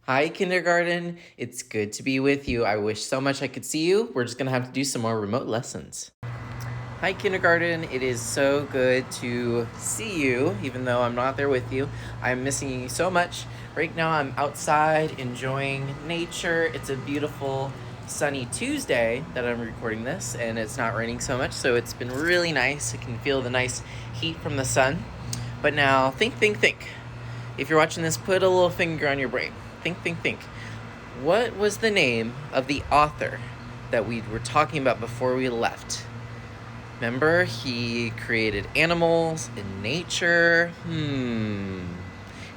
Hi, kindergarten. It's good to be with you. I wish so much I could see you. We're just going to have to do some more remote lessons. Hi, kindergarten. It is so good to see you, even though I'm not there with you. I'm missing you so much. Right now, I'm outside enjoying nature. It's a beautiful sunny Tuesday that I'm recording this, and it's not raining so much, so it's been really nice. I can feel the nice heat from the sun. But now, think. If you're watching this, put a little finger on your brain. Think. What was the name of the author that we were talking about before we left? Remember, he created animals and nature.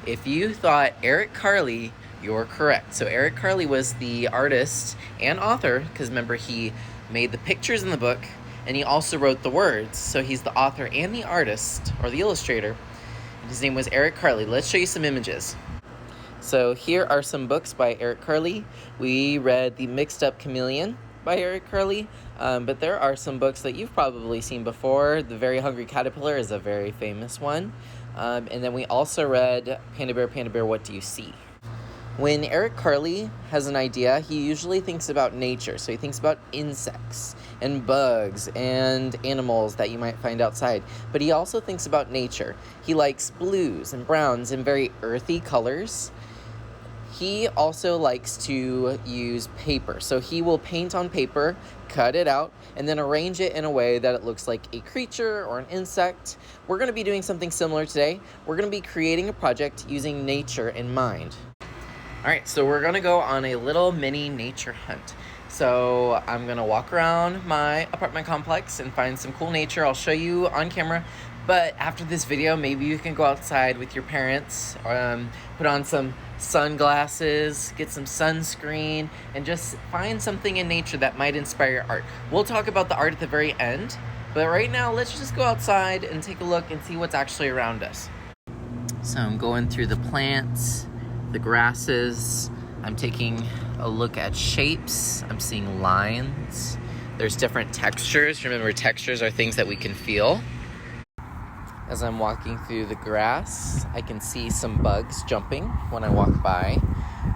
If you thought Eric Carle, you're correct. So Eric Carle was the artist and author, because remember, he made the pictures in the book, and he also wrote the words. So he's the author and the artist, or the illustrator. And his name was Eric Carle. Let's show you some images. So here are some books by Eric Carle. We read The Mixed Up Chameleon by Eric Carle, but there are some books that you've probably seen before. The Very Hungry Caterpillar is a very famous one. And then we also read Panda Bear, What Do You See? When Eric Carle has an idea, he usually thinks about nature. So he thinks about insects and bugs and animals that you might find outside. But he also thinks about nature. He likes blues and browns and very earthy colors. He also likes to use paper. So he will paint on paper, cut it out, and then arrange it in a way that it looks like a creature or an insect. We're going to be doing something similar today. We're going to be creating a project using nature in mind. All right, so we're going to go on a little mini nature hunt. So I'm going to walk around my apartment complex and find some cool nature. I'll show you on camera. But after this video, maybe you can go outside with your parents, put on some sunglasses, get some sunscreen, and just find something in nature that might inspire your art. We'll talk about the art at the very end, but right now, let's just go outside and take a look and see what's actually around us. So I'm going through the plants, the grasses. I'm taking a look at shapes. I'm seeing lines. There's different textures. Remember, textures are things that we can feel. As I'm walking through the grass, I can see some bugs jumping when I walk by.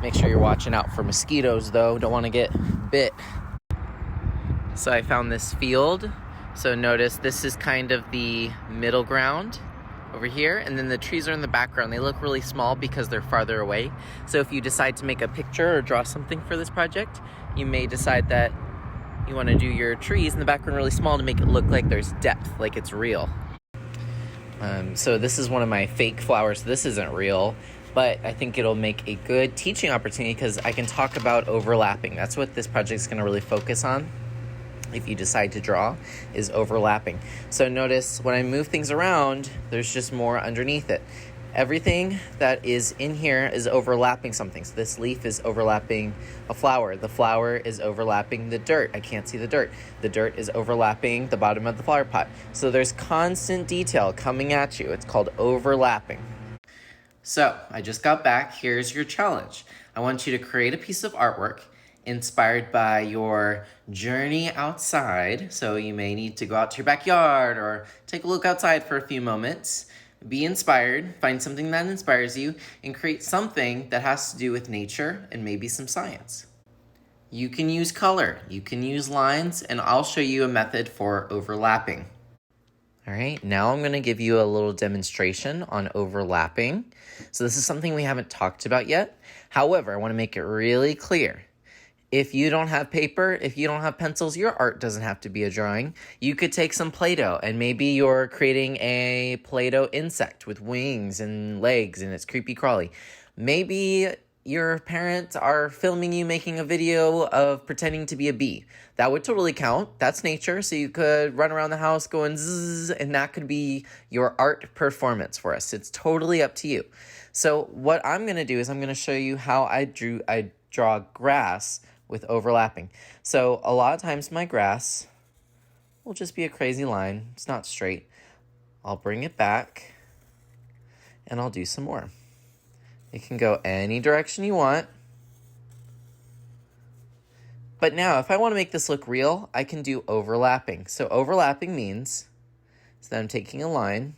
Make sure you're watching out for mosquitoes, though. Don't want to get bit. So I found this field. So notice this is kind of the middle ground over here, and then the trees are in the background. They look really small because they're farther away. So if you decide to make a picture or draw something for this project, you may decide that you want to do your trees in the background really small to make it look like there's depth, like it's real. So this is one of my fake flowers. This isn't real, but I think it'll make a good teaching opportunity because I can talk about overlapping. That's what this project is going to really focus on, if you decide to draw, is overlapping. So notice when I move things around, there's just more underneath it. Everything that is in here is overlapping something. So this leaf is overlapping a flower. The flower is overlapping the dirt. I can't see the dirt. The dirt is overlapping the bottom of the flower pot. So there's constant detail coming at you. It's called overlapping. So I just got back. Here's your challenge. I want you to create a piece of artwork inspired by your journey outside. So you may need to go out to your backyard or take a look outside for a few moments. Be inspired, find something that inspires you, and create something that has to do with nature and maybe some science. You can use color, you can use lines, and I'll show you a method for overlapping. All right, now I'm going to give you a little demonstration on overlapping. So this is something we haven't talked about yet. However, I want to make it really clear. If you don't have paper, if you don't have pencils, your art doesn't have to be a drawing. You could take some Play-Doh, and maybe you're creating a Play-Doh insect with wings and legs, and it's creepy crawly. Maybe your parents are filming you making a video of pretending to be a bee. That would totally count. That's nature, so you could run around the house going zzz, and that could be your art performance for us. It's totally up to you. So what I'm going to do is I'm going to show you how I draw grass with overlapping. So a lot of times my grass will just be a crazy line. It's not straight. I'll bring it back and I'll do some more. It can go any direction you want. But now if I want to make this look real, I can do overlapping. So overlapping means that I'm taking a line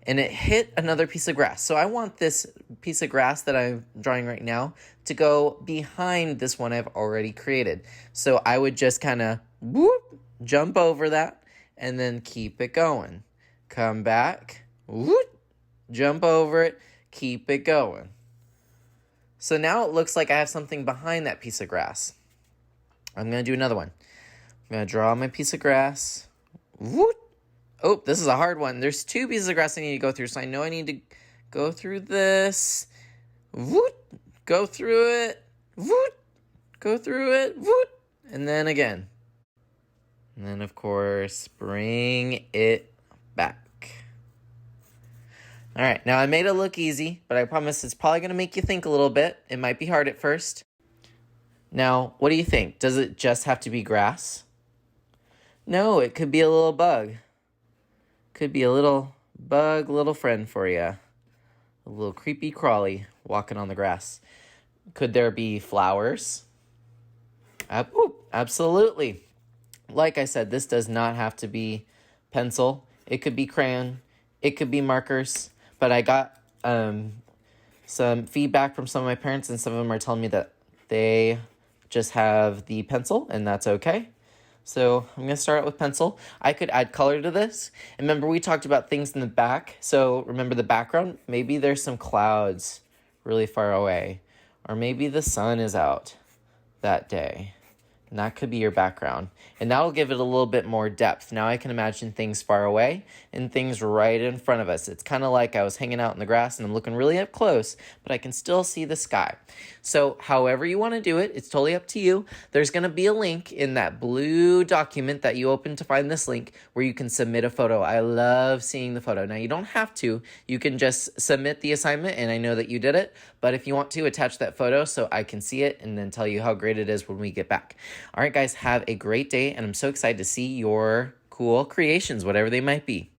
and it hit another piece of grass. So I want this piece of grass that I'm drawing right now to go behind this one I've already created. So I would just kind of whoop, jump over that, and then keep it going. Come back, whoop, jump over it, keep it going. So now it looks like I have something behind that piece of grass. I'm going to do another one. I'm going to draw my piece of grass. Whoop. Oh, this is a hard one. There's 2 pieces of grass I need to go through, so I know I need to go through this. Whoop. Go through it. Whoop. Go through it. Whoop. And then again. And then, of course, bring it back. All right, now I made it look easy, but I promise it's probably going to make you think a little bit. It might be hard at first. Now, what do you think? Does it just have to be grass? No, it could be a little bug. Could be a little bug, little friend for you. A little creepy crawly walking on the grass. Could there be flowers? Absolutely. Like I said, this does not have to be pencil. It could be crayon. It could be markers. But I got some feedback from some of my parents, and some of them are telling me that they just have the pencil, and that's okay. So I'm going to start out with pencil. I could add color to this. And remember, we talked about things in the back. So remember the background? Maybe there's some clouds really far away. Or maybe the sun is out that day. And that could be your background. And that'll give it a little bit more depth. Now I can imagine things far away and things right in front of us. It's kind of like I was hanging out in the grass and I'm looking really up close, but I can still see the sky. So however you want to do it, it's totally up to you. There's going to be a link in that blue document that you open to find this link where you can submit a photo. I love seeing the photo. Now you don't have to. You can just submit the assignment and I know that you did it. But if you want to, attach that photo so I can see it and then tell you how great it is when we get back. All right, guys, have a great day, and I'm so excited to see your cool creations, whatever they might be.